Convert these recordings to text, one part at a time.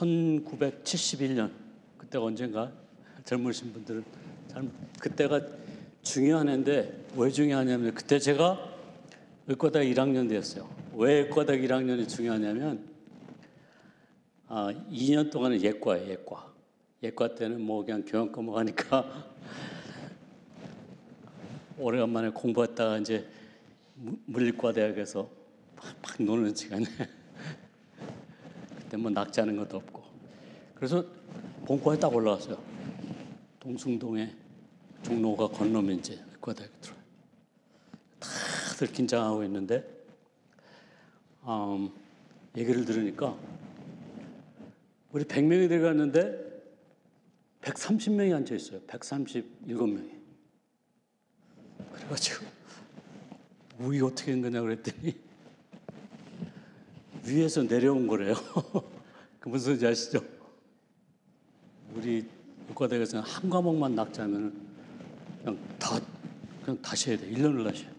1971년 그때가 언젠가 젊으신 분들은 그때가 중요한 해인데 왜 중요하냐면 그때 제가 의과대학 1학년 됐어요. 왜 의과대학 1학년이 중요하냐면 2년 동안은 예과예요. 예과 때는 뭐 그냥 교양 과목 하니까 오래간만에 공부했다가 이제 물리과 대학에서 막 노는 시간에 그때 뭐 낙제하는 것도 없고 그래서 본과에 딱 올라왔어요. 동숭동에 종로가 건너면 이제 의과대학에 들어요. 다들 긴장하고 있는데 얘기를 들으니까 우리 100명이 들어갔는데 130명이 앉아 있어요. 137명이. 그래가지고 이게 어떻게 된 거냐 그랬더니 위에서 내려온 거래요. 그 무슨 소리인지 아시죠? 우리 의과대학에서는 한 과목만 낙제하면 그냥 다시 해야 돼. 1년을 다시 해야 돼.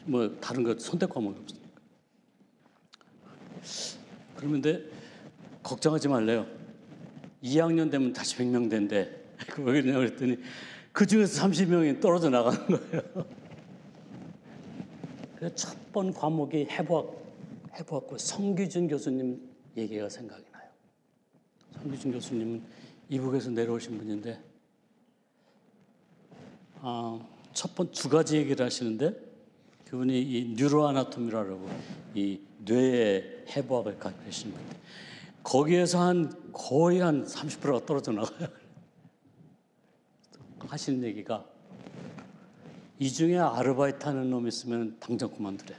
뭐 다른 거 선택 과목이 없으니까. 그러는데 걱정하지 말래요. 2학년 되면 다시 100명 된대. 왜 그러냐 그랬더니 그 중에서 30명이 떨어져 나가는 거예요. 그래서 첫 번 과목이 해부학고 성규준 교수님 얘기가 생각이 나요. 성규준 교수님은 이북에서 내려오신 분인데 첫 번 두 가지 얘기를 하시는데 그분이 이 뉴로아나토미라고 이 뇌의 해부학을 갖고 계신 분인데 거기에서 거의 한 30%가 떨어져 나가요. 하시는 얘기가 이 중에 아르바이트 하는 놈 있으면 당장 그만두래.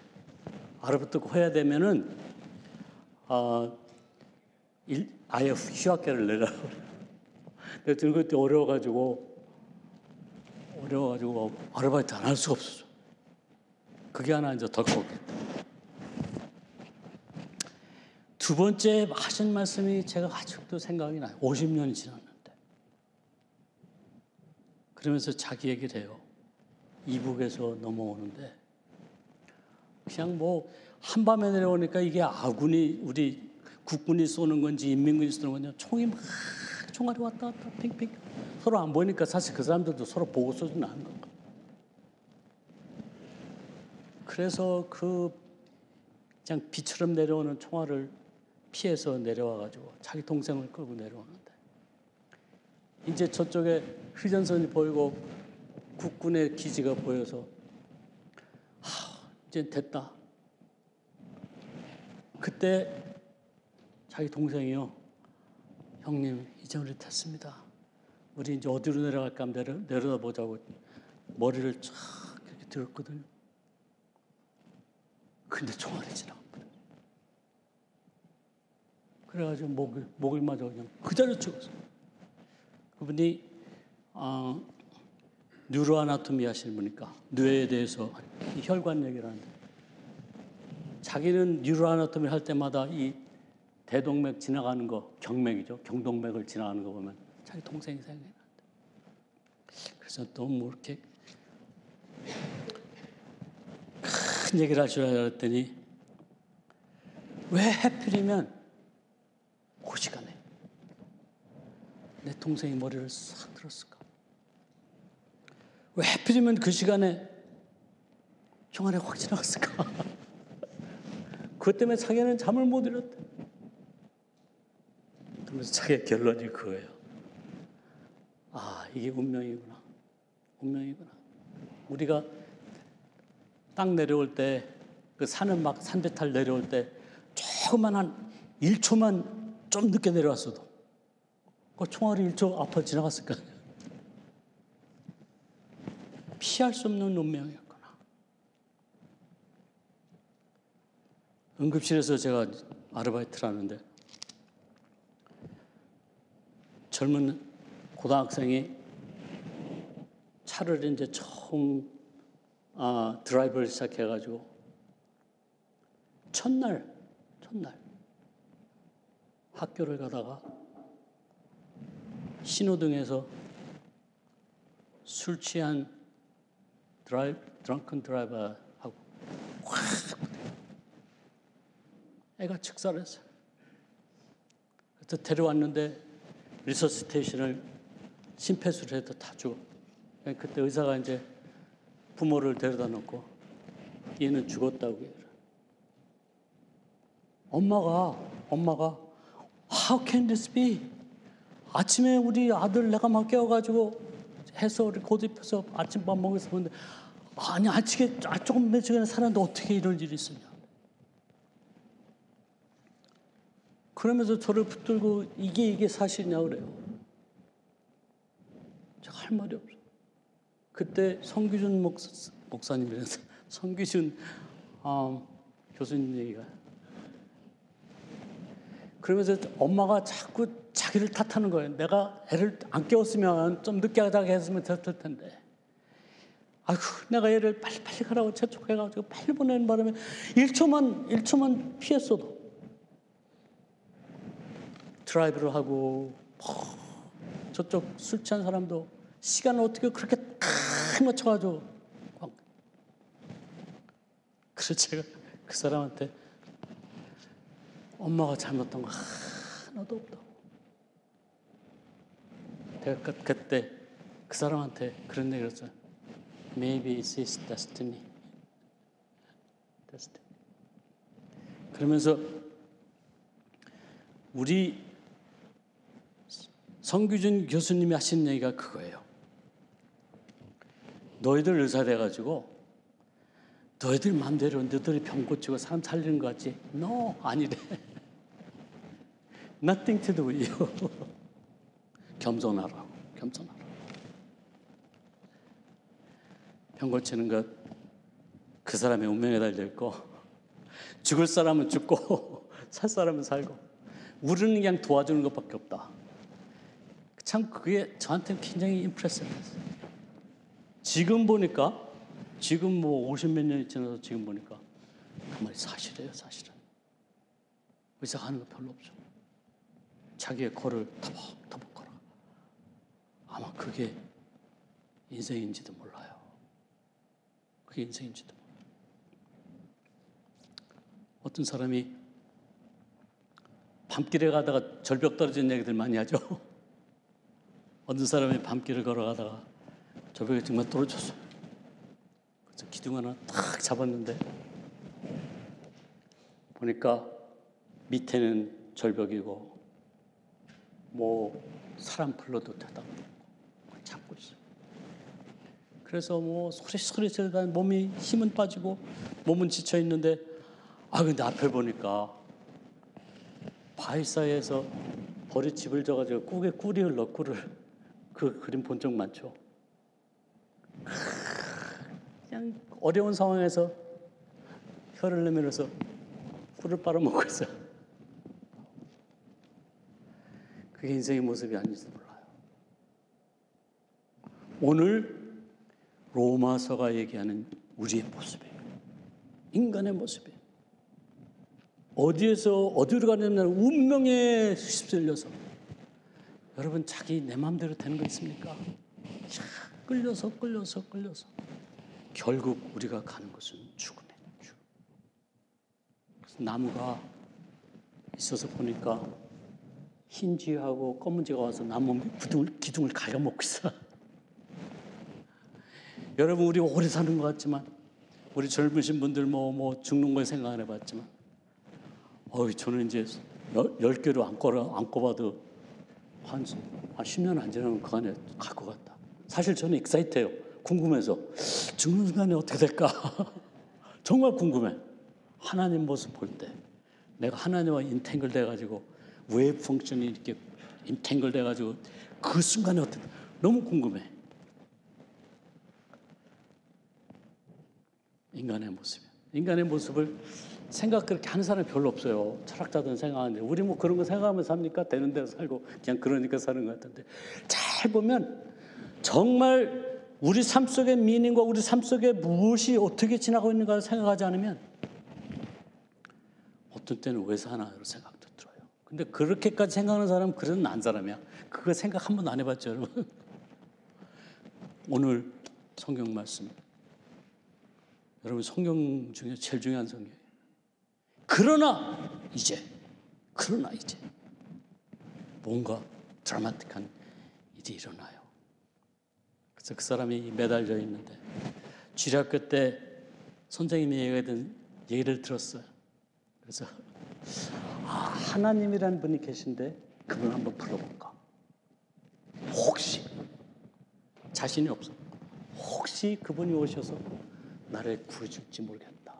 아르바이트 해야 되면은 아예 휴학계를 내라고 그래요. 내가 들고 그때 어려워가지고 아르바이트 안 할 수가 없었어. 그게 하나 이제 더 컸겠다. 두 번째 하신 말씀이 제가 아직도 생각이 나요. 50년이 지났는데. 그러면서 자기 얘기를 해요. 이북에서 넘어오는데 그냥 뭐 한밤에 내려오니까 이게 아군이 우리 국군이 쏘는 건지 인민군이 쏘는 건지 총이 막 총알이 왔다 갔다 핑핑 서로 안 보이니까 사실 그 사람들도 서로 보고 쏘지는 않은 건가. 그래서 그 그냥 비처럼 내려오는 총알을 피해서 내려와가지고 자기 동생을 끌고 내려오는데 이제 저쪽에 휴전선이 보이고 국군의 기지가 보여서 이제 됐다. 그때 자기 동생이요. 형님 이제 우리 됐습니다. 우리 이제 어디로 내려갈까 하면 내려다보자고 머리를 쫙 이렇게 들었거든요. 근데 총알이 지나갔거든요. 그래가지고 목을 맞아 그냥 그 자리에 죽었어요. 그분이 뉴로아나토미 하시는 분이니까 뇌에 대해서 혈관 얘기를 하는데 자기는 뉴로아나토미 할 때마다 이 대동맥 지나가는 거 경맥이죠. 경동맥을 지나가는 거 보면 자기 동생이 생각이 나는데 그래서 너무 이렇게 큰 얘기를 하시려 했더니 왜 하필이면 그 시간에 내 동생이 머리를 싹 들었을까? 왜 하필이면 그 시간에 총알이 확 지나갔을까? 그것 때문에 자기는 잠을 못 이뤘대. 그러면서 자기의 결론이 그거예요. 이게 운명이구나. 운명이구나. 우리가 땅 내려올 때, 그 산은 막 산배탈 내려올 때 조금만 한 1초만 좀 늦게 내려왔어도 그 총알이 1초 앞으로 지나갔을 거 아니에요. 피할 수 없는 운명이었구나. 응급실에서 제가 아르바이트를 하는데 젊은 고등학생이 차를 이제 처음 드라이브를 시작해가지고 첫날 학교를 가다가 신호등에서 술 취한 드렁큰 드라이버하고 확 애가 직살했어요. 그래서 데려왔는데 리서시테이션을 심폐소를 해도 다 죽어. 그때 의사가 이제 부모를 데려다 놓고 얘는 죽었다고 해요. 엄마가 How can this be? 아침에 우리 아들 내가 막 깨워가지고 해서 우리 옷 입혀서 아침밥 먹어서 보는데 아니 아침에 조금 며칠 전에 살았는데 어떻게 이런 일이 있었냐. 그러면서 저를 붙들고 이게 사실이냐고 그래요. 제가 할 말이 없어요. 그때 성규준 목사님이라서 성규준 교수님 얘기가 그러면서 엄마가 자꾸 자기를 탓하는 거예요. 내가 애를 안 깨웠으면 좀 늦게 하자고 했으면 됐을 텐데. 아이고 내가 얘를 빨리 가라고 재촉해가지고 빨리 보내는 바람에 1초만 피했어도 드라이브를 하고 저쪽 술 취한 사람도 시간을 어떻게 그렇게 딱 맞춰가지고 그래서 제가 그 사람한테 엄마가 잘못한 거 하나도 없다고. 내가 그때 그 사람한테 그런 얘기를 했어요. Maybe it's his destiny. 그러면서 우리 성규준 교수님이 하신 얘기가 그거예요. 너희들 의사 돼가지고 너희들 마음대로 너희들이 병 고치고 사람 살리는 거 같지? No, 아니래. Nothing to do with you. 겸손하라고. 병 고치는 것 그 사람의 운명에 달려있고 죽을 사람은 죽고 살 사람은 살고 우리는 그냥 도와주는 것밖에 없다. 참 그게 저한테는 굉장히 임프레스였어요. 지금 보니까 지금 뭐 50몇 년이 지나서 지금 보니까 그 말이 사실이에요. 사실은 의사가 하는 거 별로 없죠. 자기의 코를 터벅터벅 걸어. 아마 그게 인생인지도 몰라요. 그게 인생인지도 몰라요. 어떤 사람이 밤길에 가다가 절벽 떨어진 얘기들 많이 하죠. 어떤 사람이 밤길을 걸어가다가 절벽에 정말 떨어졌어요. 그래서 기둥 하나 딱 잡았는데 보니까 밑에는 절벽이고 뭐 사람 불러도 되다 잡고 있어요. 그래서 뭐 소리 지르다 몸이 힘은 빠지고 몸은 지쳐 있는데 근데 앞을 보니까 바위 사이에서 벌이 집을 져가지고 꿀에 꿀이 흘러 꿀을 그 그림 본 적 많죠. 그냥 어려운 상황에서 혀를 내밀어서 꿀을 빨아먹고 있어요. 그게 인생의 모습이 아닌지도 몰라요. 오늘 로마서가 얘기하는 우리의 모습이에요. 인간의 모습이에요. 어디로 가냐면 운명에 휩쓸려서 여러분 자기 내 마음대로 되는 거 있습니까? 끌려서 결국 우리가 가는 것은 죽음이에요. 그래서 나무가 있어서 보니까 흰 쥐하고 검은 쥐가 와서 나무 기둥을 갉아먹고 있어. 여러분 우리 오래 사는 것 같지만 우리 젊으신 분들 뭐 죽는 걸 생각 안 해봤지만 저는 이제 10개로 안 꼽아도 한 10년 안 지나면 그 안에 갈 것 같다. 사실 저는 익사이트해요. 궁금해서 죽는 순간에 어떻게 될까? 정말 궁금해. 하나님 모습 볼 때 내가 하나님과 인탱글 돼가지고 웨이브 펑션이 이렇게 인탱글 돼가지고 그 순간에 어떻게 너무 궁금해. 인간의 모습이야. 인간의 모습을 생각 그렇게 하는 사람이 별로 없어요. 철학자들은 생각하는데 우리 뭐 그런 거 생각하면서 삽니까? 되는 대로 살고 그냥 그러니까 사는 것 같은데 잘 보면 정말 우리 삶 속의 미닝과 우리 삶 속에 무엇이 어떻게 지나고 있는가를 생각하지 않으면 어떤 때는 왜 사나 이런 생각도 들어요. 근데 그렇게까지 생각하는 사람은 그래도 난 사람이야. 그거 생각 한 번도 안 해봤죠, 여러분? 오늘 성경 말씀 여러분 성경 중에 제일 중요한 성경이에요. 그러나 이제 뭔가 드라마틱한 일이 일어나요. 그래서 그 사람이 매달려 있는데 주일학교 때 선생님이 얘기하던 얘기를 들었어요. 그래서 하나님이라는 분이 계신데 그분 한번 불러볼까? 혹시 자신이 없어. 혹시 그분이 오셔서 나를 구해줄지 모르겠다.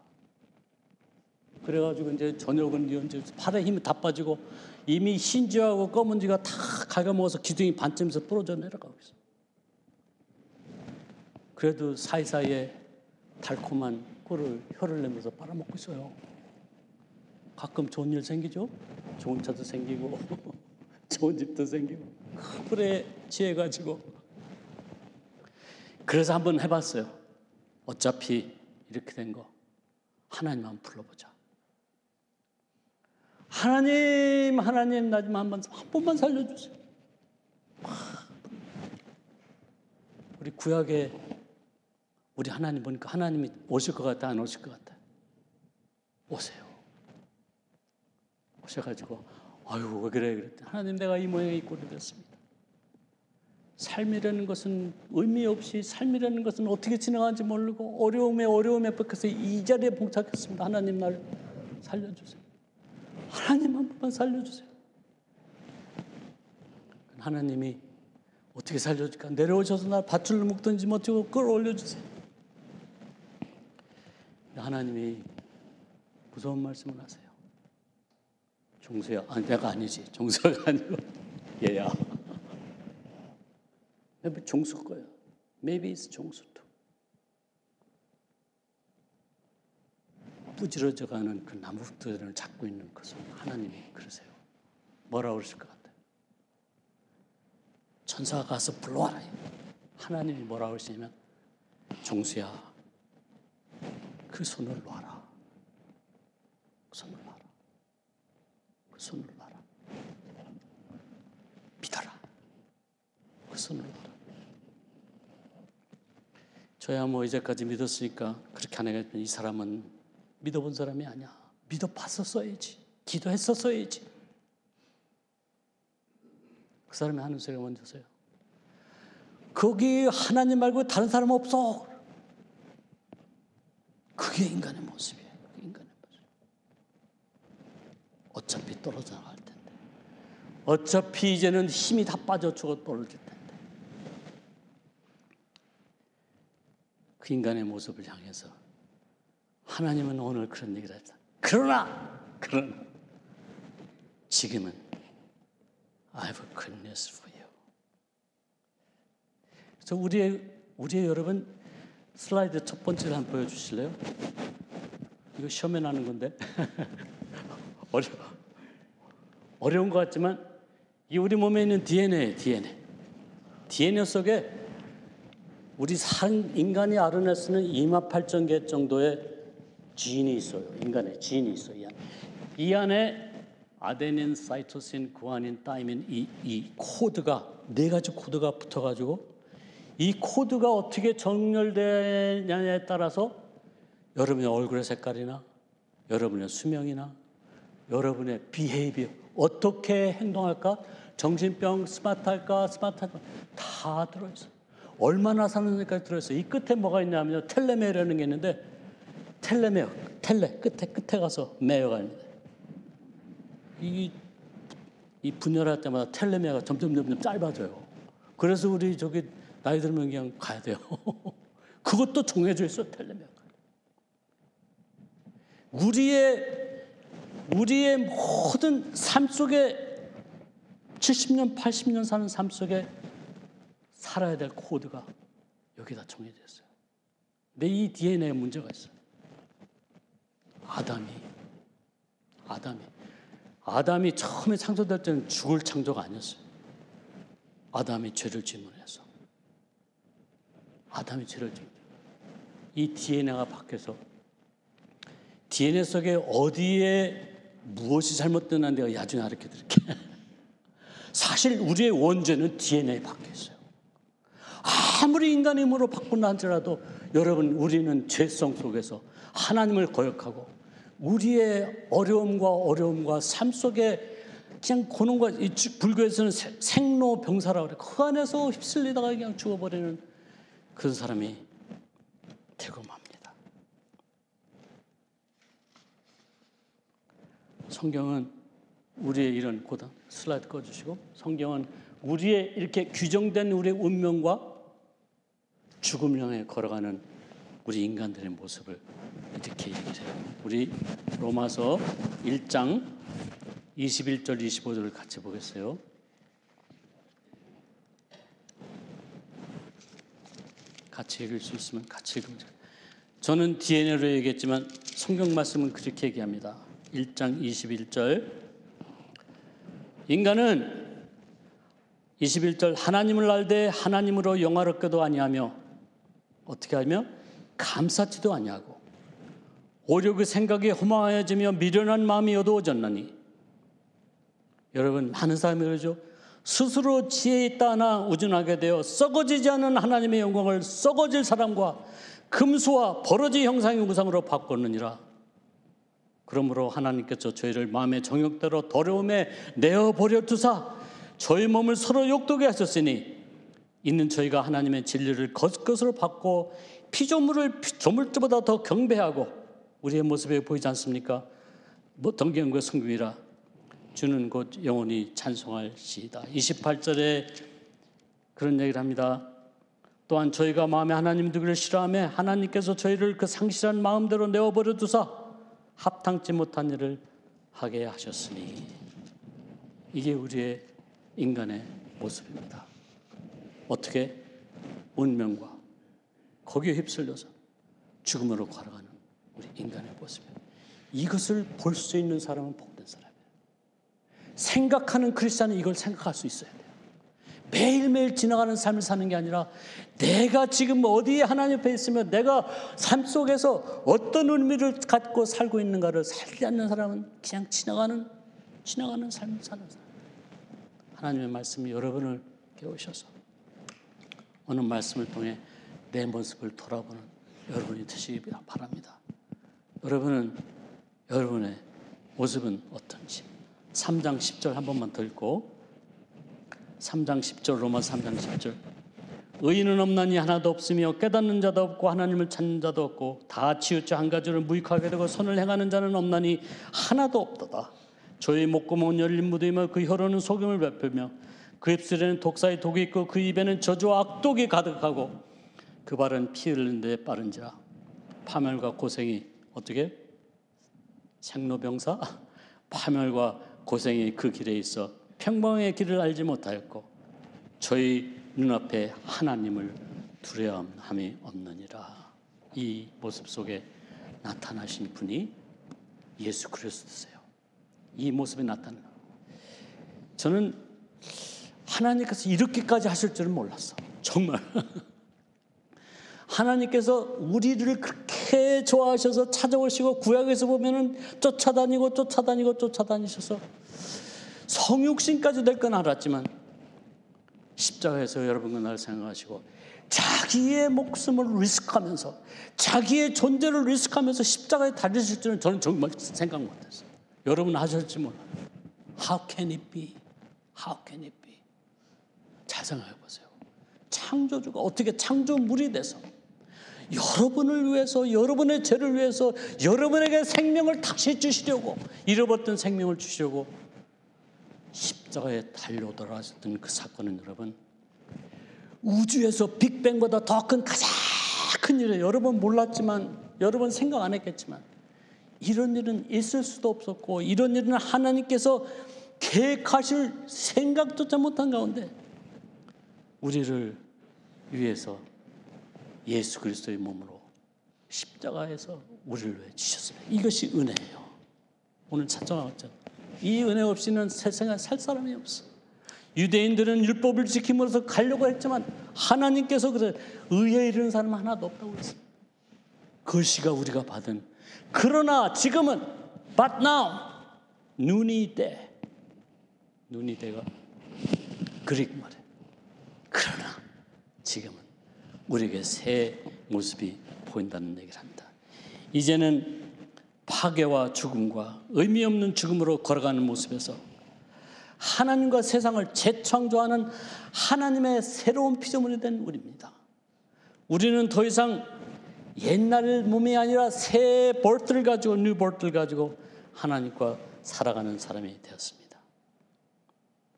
그래가지고 이제 저녁은 이제 팔에 힘이 다 빠지고 이미 흰쥐하고 검은쥐가 다 갉아먹어서 기둥이 반쯤에서 부러져 내려가고 있어. 그래도 사이사이에 달콤한 꿀을 혀를 내면서 빨아먹고 있어요. 가끔 좋은 일 생기죠? 좋은 차도 생기고 좋은 집도 생기고 그래 취해가지고 그래서 한번 해봤어요. 어차피 이렇게 된 거 하나님 한번 불러보자. 하나님 나 좀 한 번만 살려주세요. 우리 구약에 우리 하나님 보니까 하나님이 오실 것 같아 안 오실 것 같아? 오세요. 오셔가지고 아유 왜 그래 그랬더니 하나님 내가 이 모양의 이 꼴이 됐습니다. 삶이라는 것은 의미 없이 삶이라는 것은 어떻게 지나가는지 모르고 어려움에 뻑해서 이 자리에 봉착했습니다. 하나님 날 살려주세요. 하나님 한 번만 살려주세요. 하나님이 어떻게 살려줄까? 내려오셔서 날 밧줄로 묶든지 어쩌고 끌어올려주세요. 하나님이 무서운 말씀을 하세요. 종수야, 내가 아니지. 종수가 아니고 얘야. 종수 거예요. Maybe it's 종수 too. 부지러져가는 그 나무들을 잡고 있는 것은 하나님이 그러세요. 뭐라고 그러실 것 같아요? 천사가 가서 불러와라. 하나님이 뭐라고 그러시냐면 종수야 그 손을 놔라. 그 손을 놔라. 그 손을 놔라. 믿어라. 그 손을 놔라. 저야 뭐 이제까지 믿었으니까 그렇게 안 하겠지만 이 사람은 믿어본 사람이 아니야. 믿어봤었어야지. 기도했었어야지. 그 사람이 하는 소리가 뭔지세요? 거기 하나님 말고 다른 사람 없어. 그게 인간의 모습이에요. 그게 인간의 모습. 어차피 떨어져 나갈 텐데. 어차피 이제는 힘이 다 빠져 죽어 떨어질 텐데. 그 인간의 모습을 향해서 하나님은 오늘 그런 얘기를 했다. 그러나 지금은 I have good news for you. 그래서 우리의 여러분 슬라이드 첫 번째를 한번 보여주실래요? 이거 시험에 나는 건데 어려운 것 같지만 이 우리 몸에 있는 DNA 속에 우리 인간이 알아낼 는 2만 8천 개 정도의 지인이 있어요. 인간의 지인이 있어요. 이 안에 아데닌, 사이토신, 구아닌, 타이민 이 코드가 4가지 코드가 붙어가지고 이 코드가 어떻게 정렬되냐에 따라서 여러분의 얼굴의 색깔이나 여러분의 수명이나 여러분의 비헤이비어 어떻게 행동할까? 정신병 스마트할까? 다 들어있어요. 얼마나 사는지까지 들어있어요. 이 끝에 뭐가 있냐면요. 텔레메어라는 게 있는데 텔레 끝에 가서 메어가 있는데 이 분열할 때마다 텔레메어가 점점 짧아져요. 그래서 우리 저기 나이 들면 그냥 가야 돼요. 그것도 정해져 있어 텔레메어가. 우리의 모든 삶 속에 70년, 80년 사는 삶 속에 살아야 될 코드가 여기다 정해져 있어요. 근데 이 DNA에 문제가 있어요. 아담이 처음에 창조될 때는 죽을 창조가 아니었어요. 아담이 죄를 짓문해서 이 DNA가 바뀌어서 DNA 속에 어디에 무엇이 잘못됐나 내가 나중에 알려 드릴게요. 사실 우리의 원죄는 DNA에 박혀 있어요. 아무리 인간의 힘으로 바꾼다 할지라도 여러분 우리는 죄성 속에서 하나님을 거역하고 우리의 어려움과 삶 속에 그냥 고는 거, 불교에서는 생로병사라고 그래. 그 안에서 휩쓸리다가 그냥 죽어버리는 그런 사람이 되고 맙니다. 성경은 우리의 이런 고단, 슬라이드 꺼주시고, 성경은 우리의 이렇게 규정된 우리의 운명과 죽음을 향해 걸어가는 우리 인간들의 모습을 이렇게 얘기해요. 우리 로마서 1장 21절 25절을 같이 보겠어요. 같이 읽을 수 있으면 같이 읽으면 돼요. 저는 DNA로 얘기했지만 성경 말씀은 그렇게 얘기합니다. 1장 21절, 인간은 21절, 하나님을 알되 하나님으로 영화롭게도 아니하며, 어떻게 하며? 감사치도 아니하고 오히려 그 생각이 허망해지며 미련한 마음이 어두워졌나니. 여러분, 많은 사람이 그러죠. 스스로 지혜 있다 하나 우둔하게 되어 썩어지지 않은 하나님의 영광을 썩어질 사람과 금수와 버러지 형상의 우상으로 바꿨느니라. 그러므로 하나님께서 저희를 마음의 정욕대로 더러움에 내어버려 두사 저희 몸을 서로 욕되게 하셨으니, 이는 저희가 하나님의 진리를 겉것으로 받고 피조물을 조물주보다 더 경배하고, 우리의 모습에 보이지 않습니까? 동경과 성경이라 주는 곧 영원히 찬송할시이다. 28절에 그런 얘기를 합니다. 또한 저희가 마음에 하나님 두기를 싫어하며 하나님께서 저희를 그 상실한 마음대로 내어버려 두사 합당치 못한 일을 하게 하셨으니. 이게 우리의 인간의 모습입니다. 어떻게? 운명과 거기에 휩쓸려서 죽음으로 걸어가는 우리 인간의 모습입니다. 이것을 볼 수 있는 사람은 복된 사람이에요. 생각하는 크리스찬은 이걸 생각할 수 있어야 돼요. 매일매일 지나가는 삶을 사는 게 아니라 내가 지금 어디에 하나님 앞에 있으며 내가 삶 속에서 어떤 의미를 갖고 살고 있는가를 살지 않는 사람은 그냥 지나가는 삶을 사는 사람. 하나님의 말씀이 여러분을 깨우셔서 어느 말씀을 통해 내 모습을 돌아보는 여러분이 되시기 바랍니다. 여러분의 모습은 어떤지 3장 10절 한 번만 더 읽고, 3장 10절, 로마 3장 10절. 의인은 없나니 하나도 없으며 깨닫는 자도 없고 하나님을 찾는 자도 없고 다 치우쳐 한 가지를 무익하게 되고 선을 행하는 자는 없나니 하나도 없도다. 저희 목구멍은 열린 무드이며 그 혀로는 속임을 베풀며 그 입술에는 독사의 독이 있고 그 입에는 저주와 악독이 가득하고 그 발은 피 흘리는 데 빠른지라. 파멸과 고생이 어떻게? 생로병사? 파멸과 고생이 그 길에 있어 평범의 길을 알지 못하였고 저희 눈앞에 하나님을 두려움함이 없느니라. 이 모습 속에 나타나신 분이 예수 그리스도세요. 이 모습에 나타나는, 저는 하나님께서 이렇게까지 하실 줄은 몰랐어. 정말 하나님께서 우리를 그렇게 좋아하셔서 찾아오시고, 구약에서 보면은 쫓아다니셔서 성육신까지 될 건 알았지만 십자가에서 여러분과 나를 생각하시고 자기의 목숨을 리스크하면서 자기의 존재를 리스크하면서 십자가에 달리실 줄은 저는 정말 생각 못했어요. 여러분 하실지 몰라요. How can it be? How can it be? 잘 생각해 보세요. 창조주가 어떻게 창조물이 돼서 여러분을 위해서, 여러분의 죄를 위해서 여러분에게 생명을 다시 주시려고, 잃어버렸던 생명을 주시려고 십자가에 달려들어왔던 그 사건은 여러분, 우주에서 빅뱅보다 더 큰 가장 큰 일이에요. 여러분 몰랐지만, 여러분 생각 안 했겠지만 이런 일은 있을 수도 없었고, 이런 일은 하나님께서 계획하실 생각조차 못한 가운데 우리를 위해서 예수 그리스도의 몸으로 십자가에서 우리를 위해 주셨습니다. 이것이 은혜예요. 오늘 찾아왔죠. 이 은혜 없이는 세상에 살 사람이 없어. 유대인들은 율법을 지킴으로써 가려고 했지만 하나님께서 그래 의에 이르는 사람 하나도 없다고 했어요. 그것이가 우리가 받은. 그러나 지금은 but now 눈이 돼. 눈이 돼가 그릭 말이에요. 그러나 지금은 우리에게 새 모습이 보인다는 얘기를 합니다. 이제는 파괴와 죽음과 의미 없는 죽음으로 걸어가는 모습에서 하나님과 세상을 재창조하는 하나님의 새로운 피조물이 된 우리입니다. 우리는 더 이상 옛날 몸이 아니라 새 버트를 가지고, 뉴 버트를 가지고 하나님과 살아가는 사람이 되었습니다.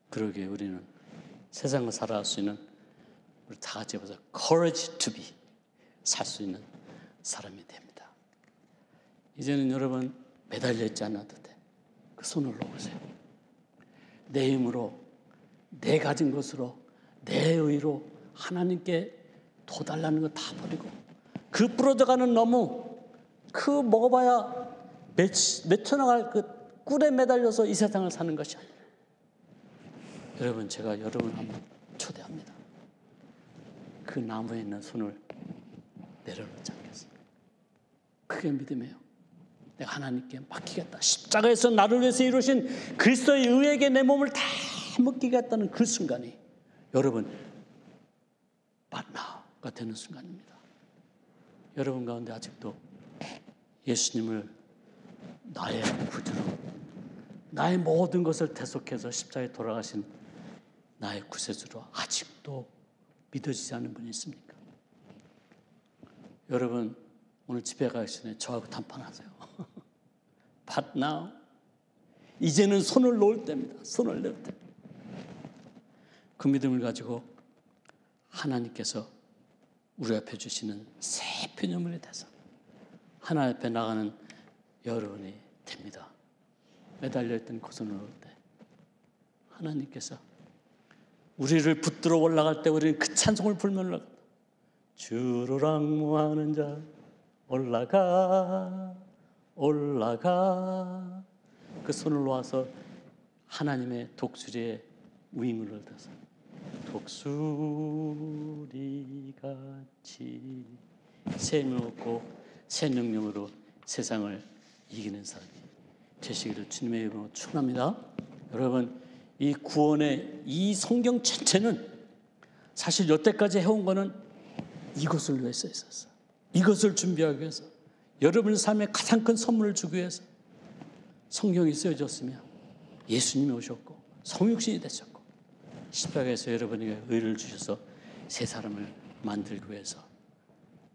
그러기에 우리는 세상을 살아갈 수 있는, 우리 다 같이 해보자, courage to be, 살 수 있는 사람이 됩니다. 이제는 여러분 매달려 있지 않아도 돼. 그 손을 놓으세요. 내 힘으로, 내 가진 것으로, 내 의로 하나님께 도달라는 거 다 버리고, 그 부러져가는 너무 그 먹어봐야 몇 초 나갈 그 꿀에 매달려서 이 세상을 사는 것이 아니에요. 여러분, 제가 여러분을 한번 초대합니다. 그 나무에 있는 손을 내려놓지 않겠습니다. 그게 믿음이에요. 내가 하나님께 맡기겠다. 십자가에서 나를 위해서 이루신 그리스도의 의에게 내 몸을 다 맡기겠다는 그 순간이 여러분 But now가 되는 순간입니다. 여러분 가운데 아직도 예수님을 나의 구주로, 나의 모든 것을 대속해서 십자가에 돌아가신 나의 구세주로 아직도 믿어지지 않는 분이 있습니까? 여러분 오늘 집에 가기 전에 저하고 담판하세요. But now, 이제는 손을 놓을 때입니다. 손을 놓을 때. 그 믿음을 가지고 하나님께서 우리 앞에 주시는 새 피조물이 돼서 하나님 앞에 나가는 여러분이 됩니다. 매달려 있던 그 손을 놓을 때 하나님께서 우리를 붙들어 올라갈 때 우리는 그 찬송을 불면 올라간다. 주를 앙무하는 자 올라가 올라가. 그 손을 놓아서 하나님의 독수리의 윙을 얻어서 독수리같이 새 힘을 얻고 새 능력으로 세상을 이기는 사람이 되시기를 주님의 이름으로 축원합니다. 여러분, 이 구원의 이 성경 전체는 사실 여태까지 해온 거는 이것을 위해서 있었어요. 이것을 준비하기 위해서, 여러분의 삶에 가장 큰 선물을 주기 위해서 성경이 쓰여졌으며 예수님이 오셨고 성육신이 되셨고 십자가에서 여러분에게 의를 주셔서 새 사람을 만들기 위해서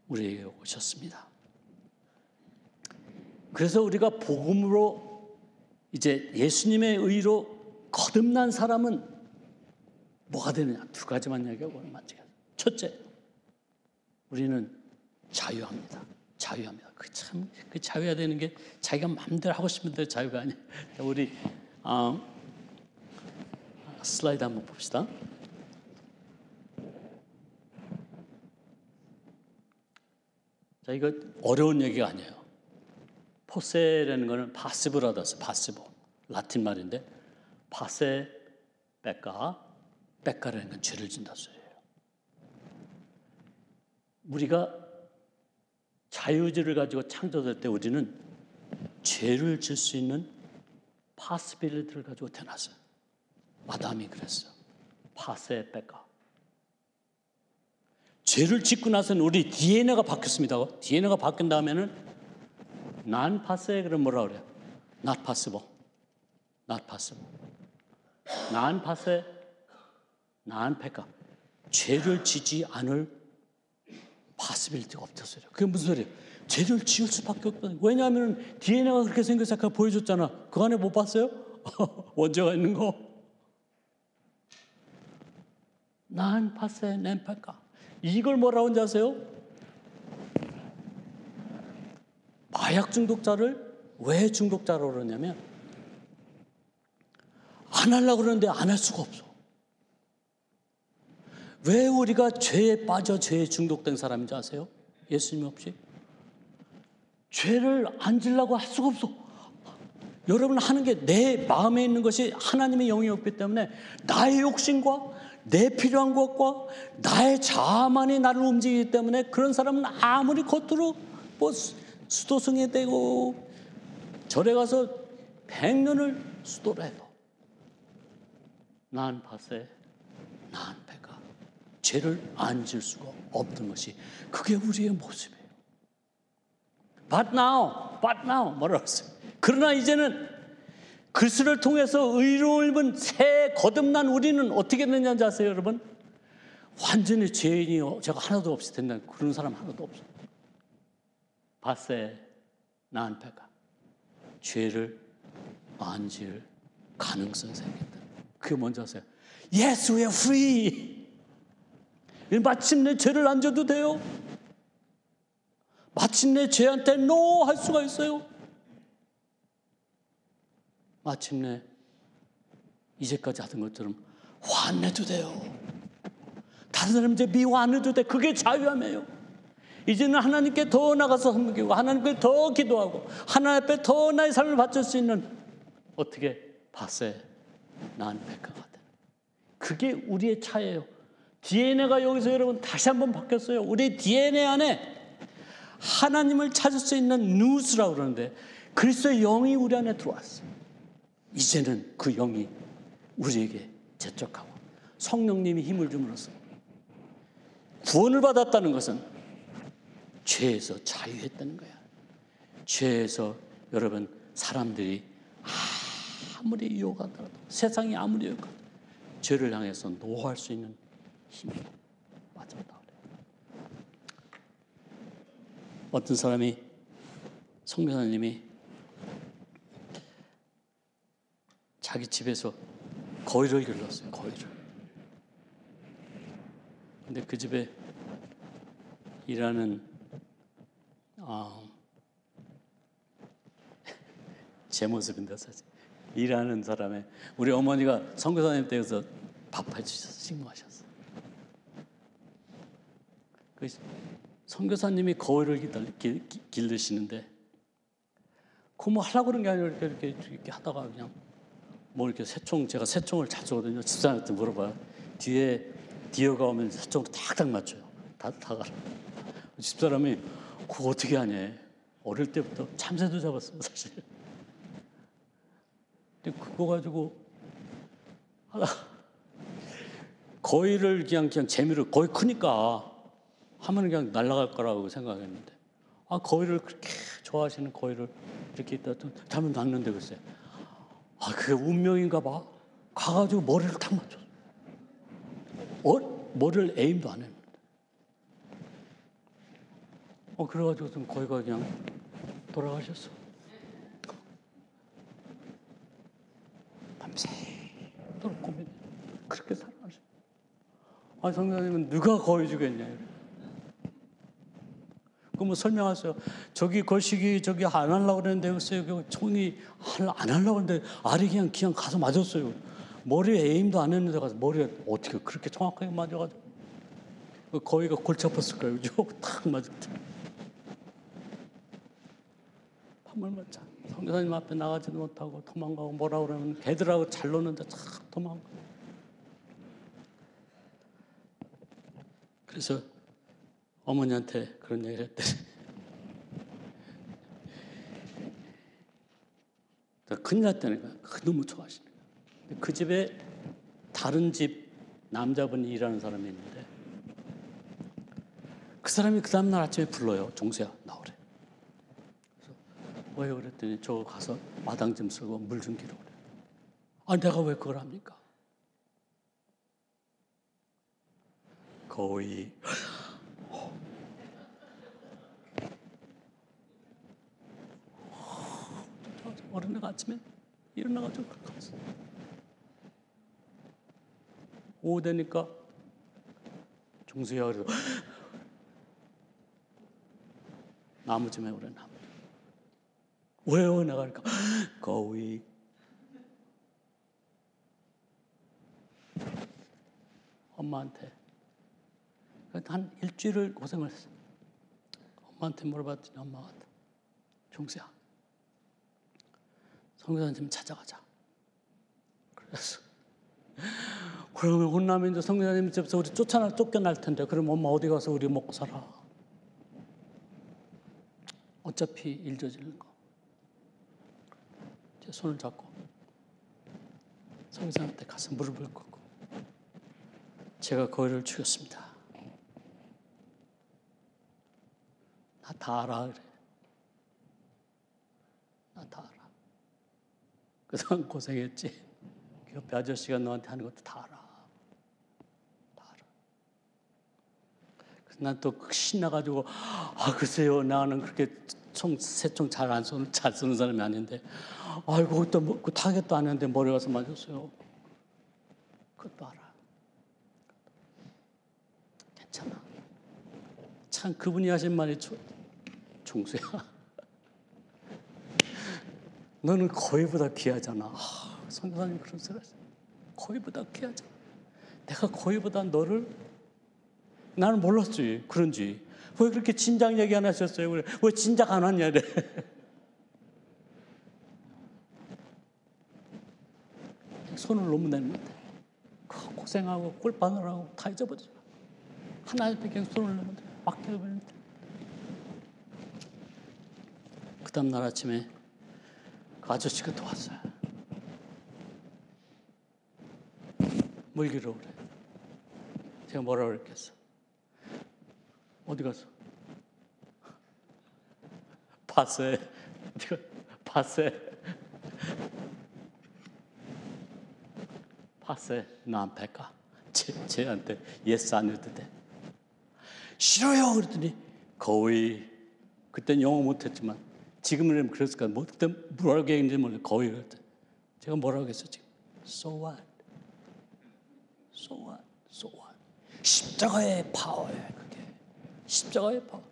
우리에게 오셨습니다. 그래서 우리가 복음으로 이제 예수님의 의로 거듭난 사람은 뭐가 되느냐? 두 가지만 얘기하고 마치겠습니다. 첫째, 우리는 자유합니다. 자유합니다. 그 자유해야 되는 게 자기가 마음대로 하고 싶은 대로 자유가 아니에요. 우리 슬라이드 한번 봅시다. 자, 이거 어려운 얘기가 아니에요. 포세라는 거는 파시브라다스, 파시브 라틴 말인데 파세 뺏가라는 건 죄를 진다 소리예요. 우리가 자유의지를 가지고 창조될 때 우리는 죄를 질 수 있는 파시빌리티를 가지고 태어났어요. 아담이 그랬어요. 파세 뺏가. 죄를 짓고 나서는 우리 DNA가 바뀌었습니다. DNA가 바뀐 다음에는 난 파세, 그럼 뭐라 그래요? Not possible. Not possible. 난 파세, 난 뺏가. 죄를 지지 않을 파시빌리티가 없었어요. 그게 무슨 소리예요? 죄를 지을 수밖에 없다. 왜냐하면 DNA가 그렇게 생겨서 아까 보여줬잖아. 그 안에 못 봤어요? 원죄가 있는 거. 난 파세, 난 뺏가. 이걸 뭐라고 하는지 아세요? 마약 중독자를 왜 중독자라고 그러냐면 안 하려고 그러는데 안 할 수가 없어. 왜 우리가 죄에 빠져 죄에 중독된 사람인지 아세요? 예수님 없이? 죄를 안 지려고 할 수가 없어. 여러분 하는 게 내 마음에 있는 것이 하나님의 영이 없기 때문에 나의 욕심과 내 필요한 것과 나의 자아만이 나를 움직이기 때문에 그런 사람은 아무리 겉으로 뭐 수도승에 되고 절에 가서 100년을 수도를 해도 난 파세, 난 뺏가. 죄를 안 질 수가 없던 것이 그게 우리의 모습이에요. But now 뭐라고 했어요? 그러나 이제는 그리스도를 통해서 의로움을 새 거듭난 우리는 어떻게 됐는지 아세요, 여러분? 완전히 죄인이 제가 하나도 없이 된다. 그런 사람 하나도 없어요. 바세 나한패가 죄를 안 지을 가능성이 생겼다. 그게 뭔지 아세요? Yes, we are free. 마침내 죄를 안 져도 돼요. 마침내 죄한테 no 할 수가 있어요. 마침내 이제까지 하던 것처럼 화 안 내도 돼요. 다른 사람 이제 미워 안 해도 돼. 그게 자유함이에요. 이제는 하나님께 더 나가서 섬기고 하나님께 더 기도하고 하나님 앞에 더 나의 삶을 바칠 수 있는 어떻게 바세 나한패가 돼. 그게 우리의 차예요. DNA가 여기서 여러분 다시 한번 바뀌었어요. 우리 DNA 안에 하나님을 찾을 수 있는 누스라고 그러는데 그리스도의 영이 우리 안에 들어왔어요. 이제는 그 영이 우리에게 재촉하고 성령님이 힘을 줌으로써 구원을 받았다는 것은 죄에서 자유했다는 거야. 죄에서 여러분 사람들이 아무리 유혹하더라도 세상이 아무리 유혹하더라도 죄를 향해서 노할 수 있는 힘이 맞았다. 어떤 사람이 선교사님이 자기 집에서 거위를 길렀어요. 거위를. 근데 그 집에 일하는 제 모습인데 사실 일하는 사람의 우리 어머니가 선교사님 댁에서 밥 해주셔서 식모하셨어요. 그 선교사님이 거위를 기르시는데 그거 뭐 하려고 그런 게 아니라 이렇게 하다가 그냥 뭐 이렇게 제가 새총을 자주 하거든요. 집사람한테 물어봐요. 뒤에 디어가 오면 새총으로 탁탁 맞춰요. 다 가라. 집사람이 그거 어떻게 하냐. 어릴 때부터 참새도 잡았어요, 사실. 근데 그거 가지고 거위를 그냥 재미로 거위 크니까 하면 그냥 날아갈 거라고 생각했는데 거위를 그렇게 좋아하시는 거위를 이렇게 있다 잘못 놨는데 글쎄 그게 운명인가 봐. 가가지고 머리를 탁 맞췄어. 머리를 에임도 안 했는데. 그래가지고 좀 거기가 그냥 돌아가셨어. 밤새도록 고민. 그렇게 살아가셨어. 성교사님은 누가 거위 주겠냐. 그럼 설명하세요. 저기 거시기 저기 안 하려고 그랬는데 글쎄요. 총이 안 하려고 했는데 알이 그냥 가서 맞았어요. 머리에 에임도 안 했는데 가서 머리에 어떻게 그렇게 정확하게 맞아가지고 거위가 골치 아팠을 거예요. 탁 맞았대. 밤을 자. 선교사님 앞에 나가지도 못하고 도망가고 뭐라 그러면 걔들하고 잘 노는데 탁 도망가. 그래서 어머니한테 그런 얘기를 했더니 큰일 났다니까. 너무 좋아하시는 거야. 그 집에 다른 집 남자분이 일하는 사람이 있는데 그 사람이 그 다음날 아침에 불러요. 종수야 나오래. 그래서 왜요? 그랬더니 저 가서 마당 좀 쓸고 물 좀 기르고 그래. 내가 왜 그걸 합니까? 거의 어린애가 아침에 일어나가지고 그렇게 갔어. 오후 되니까 종수야 그래서 나무 좀 해오래. 나무. 왜요? 내가 그러니까 거위. 엄마한테 한 일주일을 고생을 했어. 엄마한테 물어봤더니 엄마가 종수야 성교사님 좀 찾아가자. 그래서 그러면 혼나면 이제 성교사님 집에서 우리 쫓겨날 텐데 그럼 엄마 어디 가서 우리 먹고 살아. 어차피 일 저지르는 거. 제 손을 잡고 성교사님한테 가서 무릎을 꿇고 제가 거위를 죽였습니다. 나 다 알아 그래. 나 다 알아. 그동안 고생했지. 그 옆에 아저씨가 너한테 하는 것도 다 알아. 다 알아. 그래서 난 또 신나가지고 글쎄요, 나는 그렇게 새총 잘 쓰는 사람이 아닌데, 아이고 또 뭐, 그 타겟도 안 했는데 머리 가서 맞았어요. 그것도 알아. 괜찮아. 참 그분이 하신 말이 종수야. 너는 거위보다 귀하잖아. 선교사님 그런 소리 하세요. 거위보다 귀하잖아. 내가 거위보다 너를, 나는 몰랐지 그런지. 왜 그렇게 진작 얘기 안 하셨어요? 그래. 왜 진작 안 왔냐 이래. 손을 너무 내는데 고생하고 꿀바늘하고 다 잊어버리죠. 하나님 앞에 손을 내는데 맡겨버리는데. 그 다음 날 아침에 그 아저씨가 또 왔어요. 물기로 그래. 제가 뭐라 그랬겠어? 어디 갔어? 봤어요. 봤어요. 봤어요. 너 안 뺄까? 쟤한테 예스 안 해도 돼. 싫어요. 그랬더니 거의, 그땐 영어 못했지만 지금은 그랬을까? 뭐 그때 뭐라고 얘기했는지 몰라. 거의 그랬대. 제가 뭐라고 했어 지금? So what? So what? So what? 십자가의 파워예요. 그게 십자가의 파워.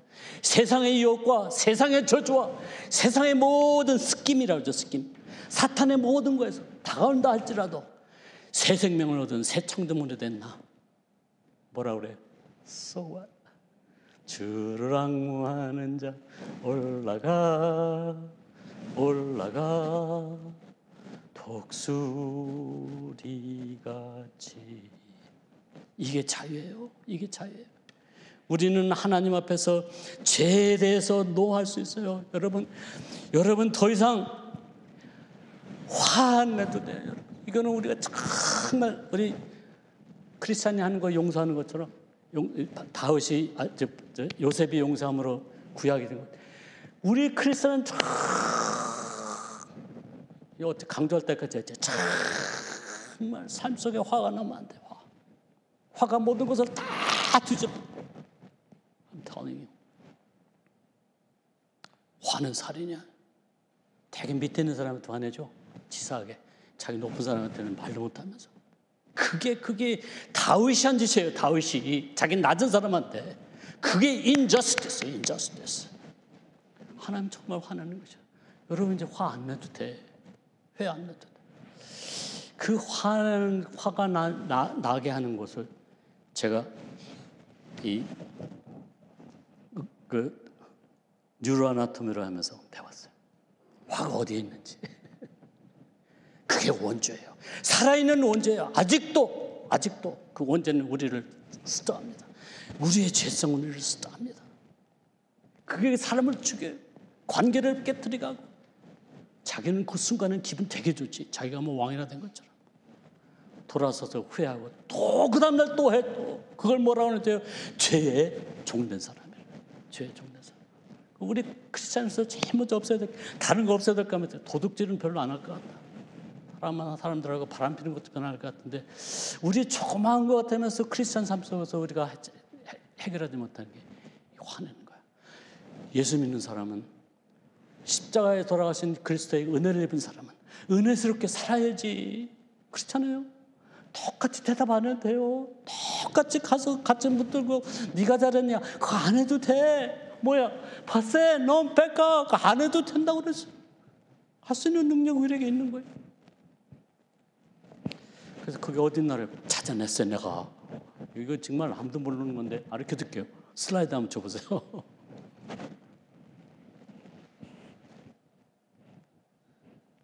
세상의 유혹과 세상의 저주와 세상의 모든 스킴이라고 하죠. 스킴. 사탄의 모든 거에서 다가온다 할지라도 새 생명을 얻은 새 창조물이 됐나? 뭐라 그래요? So what? 주를 앙무하는 자 올라가 올라가 독수리같이. 이게 자유예요. 이게 자유예요. 우리는 하나님 앞에서 죄에 대해서 노할 수 있어요. 여러분 더 이상 화 안 내도 돼요. 여러분. 이거는 우리가 정말 우리 크리스찬이 하는 거 용서하는 것처럼 다윗이 요셉이 용서함으로 구약이 된 것. 우리 크리스찬은 이거 어떻게 강조할 때까지 했지. 정말 삶 속에 화가 나면 안 돼. 화가 모든 것을 다 뒤집어. I'm telling you. 화는 살이냐? 되게 밑에 있는 사람한테 화내죠. 치사하게. 자기 높은 사람한테는 말도 못하면서. 그게 다윗이 한 짓이에요. 다윗이 자기 낮은 사람한테. 그게 injustice. 하나님 정말 화내는 거죠. 여러분 이제 화 안 내도 돼. 회 안 내도 돼. 그 화가 나게 하는 것을 제가 그 뉴로아나토미를 하면서 배웠어요. 화가 어디에 있는지. 그게 원죄예요. 살아있는 원죄예요. 아직도 그 원죄는 우리를 스토합니다. 우리의 죄성은 우리를 스토합니다. 그게 사람을 죽여요. 관계를 깨뜨리고 자기는 그 순간은 기분 되게 좋지. 자기가 뭐 왕이나 된 것처럼. 돌아서서 후회하고 또 그 다음날 또 해. 또 그걸 뭐라고 하는데요? 죄에 종된 사람이에요. 죄에 종된 사람. 우리 크리스찬에서 제일 먼저 없애야 될, 다른 거 없애야 될까 하면 도둑질은 별로 안 할 것 같다. 사람들하고 바람 피는 것도 변할 것 같은데 우리 조그마한 것 같으면서 크리스찬 삶 속에서 우리가 해결하지 못하는 게 화내는 거야. 예수 믿는 사람은, 십자가에 돌아가신 그리스도의 은혜를 입은 사람은 은혜스럽게 살아야지. 그렇잖아요. 똑같이 대답 안 해도 돼요. 똑같이 가서 같이 붙들고 네가 잘했냐? 그거 안 해도 돼. 뭐야? 봤어? 넌 뺄까? 그거 안 해도 된다고 그랬어. 할 수 있는 능력 우리에게 있는 거예요. 그래서 그게 어딨나를 찾아냈어요. 내가. 이거 정말 아무도 모르는 건데 가르쳐 드릴게요. 슬라이드 한번 줘보세요.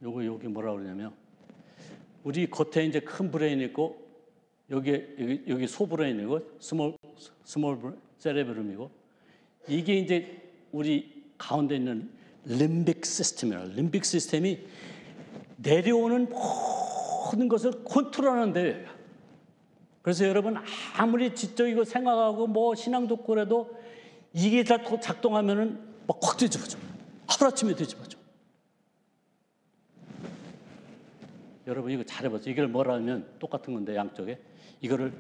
여기 뭐라고 그러냐면, 우리 겉에 이제 큰 브레인 있고 여기 소브레인이고 스몰 세레브름이고, 이게 이제 우리 가운데 있는 림빅 시스템이라. 림빅 시스템이 내려오는 모든 것을 컨트롤하는 데예요. 그래서 여러분 아무리 지적이고 생각하고 뭐 신앙 듣고 그래도 이게 다 작동하면은 막 확 뒤집어져. 하루아침에 뒤집어져. 여러분 이거 잘해보세요. 이걸 뭐라 하면 똑같은 건데 양쪽에 이거를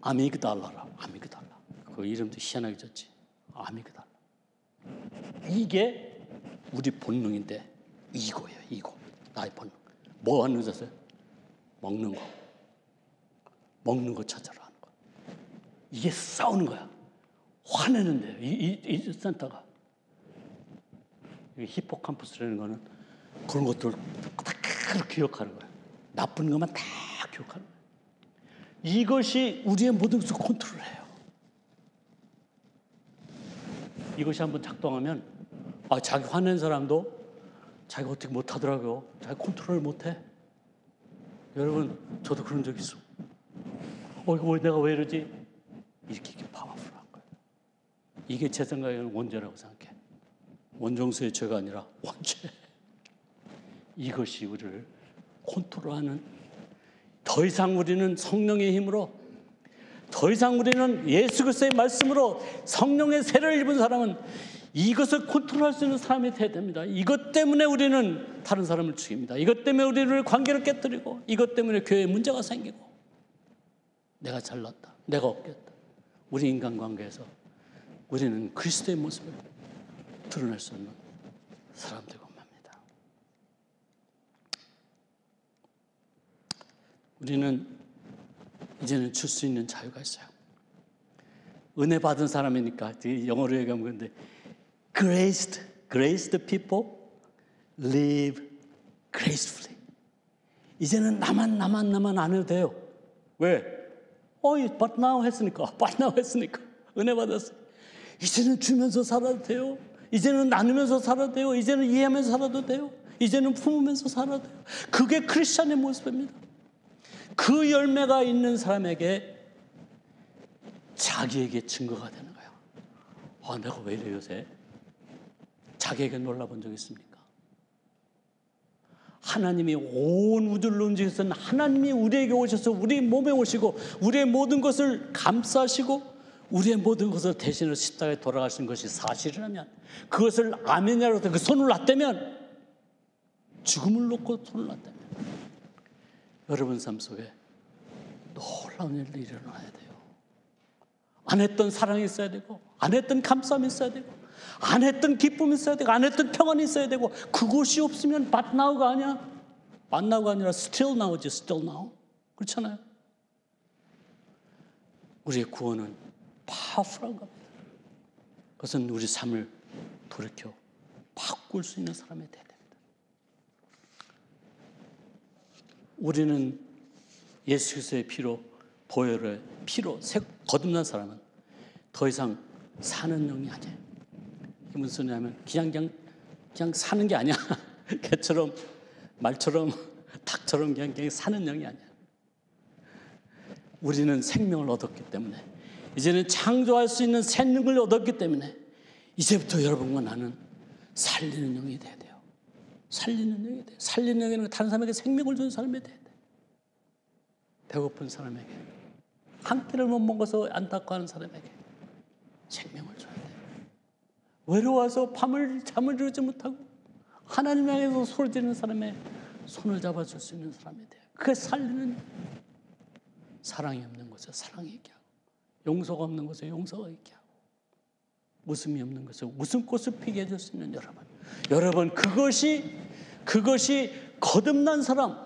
아미그달라라. 아미그달라. 그 이름도 희한하게 졌지. 아미그달라. 이게 우리 본능인데 이거예요. 이거. 나의 본능. 뭐 하는 거였어요? 먹는 거. 먹는 거 찾아라 하는 거. 이게 싸우는 거야. 화내는데요. 이 센터가. 히포캄퍼스라는 거는 그런 것들을 다 기억하는 거야. 나쁜 것만 다 기억하는 거야. 이것이 우리의 모든 것을 컨트롤해요. 이것이 한번 작동하면 자기 화낸 사람도 자기가 어떻게 못하더라고요. 자기 컨트롤 못해. 여러분 저도 그런 적 있어. 이거 내가 왜 이러지? 이렇게 파워풀한 거예요. 이게 제 생각에는 원죄라고 생각해. 원정수의 죄가 아니라 원죄. 이것이 우리를 컨트롤하는, 더 이상 우리는 성령의 힘으로, 더 이상 우리는 예수 그리스도의 말씀으로 성령의 세를 입은 사람은 이것을 컨트롤할 수 있는 사람이 되어야 됩니다. 이것 때문에 우리는 다른 사람을 죽입니다. 이것 때문에 우리를 관계를 깨뜨리고, 이것 때문에 교회에 문제가 생기고, 내가 잘났다, 내가 없겠다. 우리 인간관계에서 우리는 그리스도의 모습을 드러낼 수 없는 사람들과 맙니다. 우리는 이제는 줄 수 있는 자유가 있어요. 은혜 받은 사람이니까 영어로 얘기하면 그런데 graced people live gracefully. 이제는 나만 안 해도 돼요. 왜? but now 했으니까 은혜 받았어. 이제는 주면서 살아도 돼요. 이제는 나누면서 살아도 돼요. 이제는 이해하면서 살아도 돼요. 이제는 품으면서 살아도 돼요. 그게 크리스찬의 모습입니다. 그 열매가 있는 사람에게 자기에게 증거가 되는 거예요. 내가 왜 이래 요새? 자기에게 놀라본 적 있습니까? 하나님이 온 우주를 움직이시는 하나님이 우리에게 오셔서 우리 몸에 오시고 우리의 모든 것을 감싸시고 우리의 모든 것을 대신으로 십자가에 돌아가신 것이 사실이라면, 그것을 아멘이라고 그 손을 놨다면, 죽음을 놓고 손을 놨다면 여러분 삶 속에 놀라운 일이 일어나야 돼요. 안 했던 사랑이 있어야 되고, 안 했던 감싸움이 있어야 되고, 안 했던 기쁨이 있어야 되고, 안 했던 평안이 있어야 되고, 그것이 없으면 but now가 아니야. but now가 아니라 still now지. still now. 그렇잖아요. 우리의 구원은 파워풀한 겁니다. 그것은 우리 삶을 돌이켜 바꿀 수 있는 사람이 되어야 됩니다. 우리는 예수 그리스도의 피로, 보혈의 피로 거듭난 사람은 더 이상 사는 영이 아니에요. 이게 무슨 소리냐면 그냥 사는 게 아니야. 개처럼 말처럼 닭처럼 그냥 사는 영이 아니야. 우리는 생명을 얻었기 때문에, 이제는 창조할 수 있는 생명을 얻었기 때문에 이제부터 여러분과 나는 살리는 영이 돼야 돼요. 살리는 영이 돼요. 살리는 영이는 다른 사람에게 생명을 주는 사람이 돼야 돼요. 배고픈 사람에게, 한 끼를 못 먹어서 안타까워하는 사람에게 생명을 줘야 돼요. 외로워서 잠을 이루지 못하고 하나님 향해서 소리 지르는 사람의 손을 잡아줄 수 있는 사람이 돼요. 그게 살리는, 사랑이 없는 곳에 사랑이 있게 하고, 용서가 없는 곳에 용서가 있게 하고, 웃음이 없는 곳에 웃음꽃을 피게 해줄 수 있는 여러분, 그것이 거듭난 사람,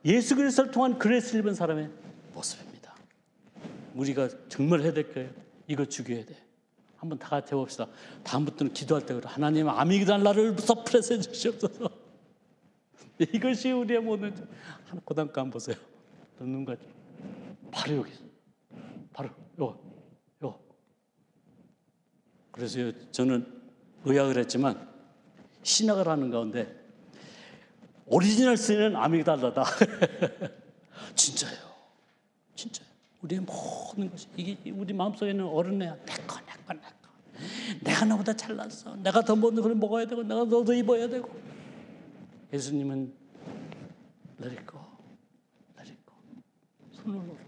예수 그리스도를 통한 그레이스를 입은 사람의 모습입니다. 우리가 정말 해야 될 거예요. 이거 죽여야 돼. 한번 다 같이 해봅시다. 다음부터는 기도할 때 하나님 아미그달라를 서프레스 해주시옵소서. 이것이 우리의 모든, 하나 고단가 한번 보세요. 눈 같이 바로 여기, 바로 요거. 그래서 저는 의학을 했지만 신학을 하는 가운데 오리지널 쓰는 아미그달라다. 진짜예요. 우리의 모든 것이, 이게 우리 마음속에 있는 어른애야. 내 거. 내가 너보다 잘났어. 내가 더 모든 걸 먹어야 되고, 내가 더 입어야 되고. 예수님은 let it go. 손을 놓으라.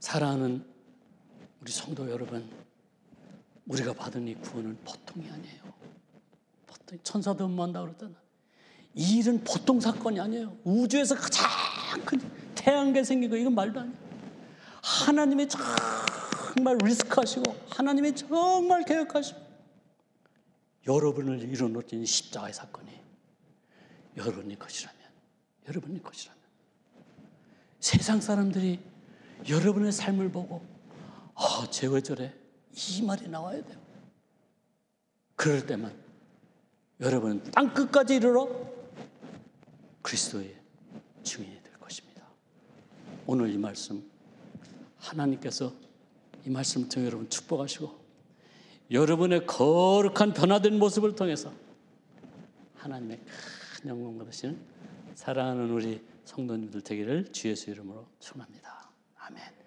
사랑하는 우리 성도 여러분, 우리가 받은 이 구원은 보통이 아니에요. 보통 천사도 엄마한다고 그러잖아. 이 일은 보통 사건이 아니에요. 우주에서 가장 큰 태양계 생긴 거 이건 말도 안 돼요. 하나님이 정말 리스크하시고 하나님이 정말 계획하시고 여러분을 이뤄놓은 십자가의 사건이 여러분의 것이라면 세상 사람들이 여러분의 삶을 보고 쟤 왜 저래? 이 말이 나와야 돼요. 그럴 때만 여러분은 땅끝까지 이르러 그리스도의 증인이 될 것입니다. 오늘 이 말씀 하나님께서 이 말씀을 통해 여러분 축복하시고 여러분의 거룩한 변화된 모습을 통해서 하나님의 큰 영광 받으시는 사랑하는 우리 성도님들 되기를 주 예수 이름으로 축원합니다. 아멘.